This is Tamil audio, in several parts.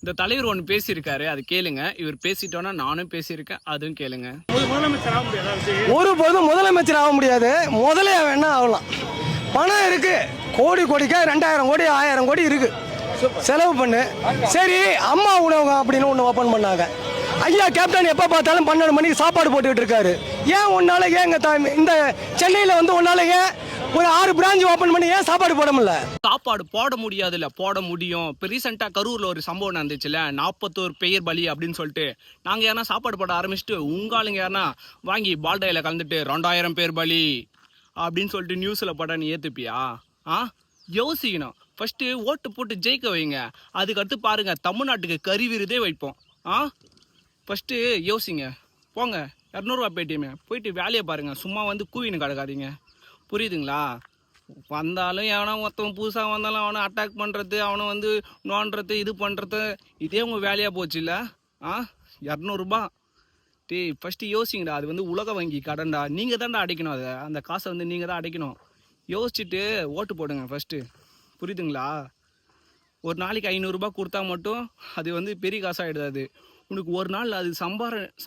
இந்த தலைவர் ஒன்று பேசியிருக்காரு, அது கேளுங்க. இவர் பேசிட்டோன்னா நானும் பேசியிருக்கேன், அதுவும் கேளுங்க. ஒருபோதும் முதலமைச்சர் ஆக முடியாது. முதலே வேணா ஆகலாம். பணம் இருக்கு, கோடி கோடிக்கா 2000 கோடி 1000 கோடி இருக்கு, செலவு பண்ணு. சரி, அம்மா உணவகம் அப்படின்னு ஒன்று ஓப்பன் பண்ணாங்க. ஐயா கேப்டன் எப்போ பார்த்தாலும் 12 மணிக்கு சாப்பாடு போட்டுக்கிட்டு இருக்காரு. ஏன் உன்னால ஏங்க இந்த சென்னையில் வந்து உன்னால ஏன் ஒரு 6 பிரான்ச் ஓப்பன் பண்ணி ஏன் சாப்பாடு போட முடியல? சாப்பாடு போட முடியாதுல்ல, போட முடியும். இப்போ ரீசெண்டாக கரூரில் ஒரு சம்பவம் நடந்துச்சுல, 41 பெயர் பலி அப்படின்னு சொல்லிட்டு, நாங்கள் யாரா சாப்பாடு போட ஆரம்பிச்சுட்டு உங்காளுங்க யாரா வாங்கி பால்டாயில் கலந்துட்டு 2000 பேர் பலி அப்படின்னு சொல்லிட்டு நியூஸில் போட்டால் நீ ஏற்றுப்பியா? யோசிக்கணும். ஃபஸ்ட்டு ஓட்டு போட்டு ஜெயிக்க வைங்க, அதுக்கடுத்து பாருங்கள் தமிழ்நாட்டுக்கு கறி விருதே வைப்போம். ஃபஸ்ட்டு யோசிங்க. போங்க, 200 பேடிஎம் போயிட்டு வேலையை பாருங்கள். சும்மா வந்து கூவின்னு கிடக்காதீங்க. புரியுதுங்களா? வந்தாலும் எவனா ஒருத்தவன் புதுசாக வந்தாலும் அவனை அட்டாக் பண்ணுறது, அவனை வந்து நோண்டுறது, இது பண்ணுறது, இதே உங்கள் வேலையாக போச்சு இல்லை? 200 டேய் ஃபஸ்ட்டு யோசிங்கடா. அது வந்து உலக வங்கி கடன்டா, நீங்கள் தான்டா அடைக்கணும். அதை அந்த காசை வந்து நீங்கள் தான் அடைக்கணும். யோசிச்சுட்டு ஓட்டு போடுங்க ஃபஸ்ட்டு. புரியுதுங்களா? ஒரு நாளைக்கு 500 கொடுத்தா மட்டும் அது வந்து பெரிய காசாகிடுது. உனக்கு ஒரு நாள் அது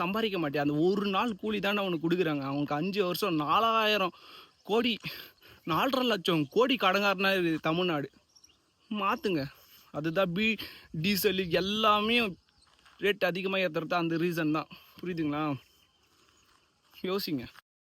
சம்பாதிக்க மாட்டேன். அந்த ஒரு நாள் கூலி தானே அவனுக்கு கொடுக்குறாங்க. அவனுக்கு 5 வருஷம் 4000 கோடி 4.5 லட்சம் கோடி கடங்காரனா இருக்குது தமிழ்நாடு. மாற்றுங்க. அதுதான் டீசல் எல்லாமே ரேட் அதிகமாக ஏற்றுறது அந்த ரீசன் தான். புரியுதுங்களா? யோசிங்க.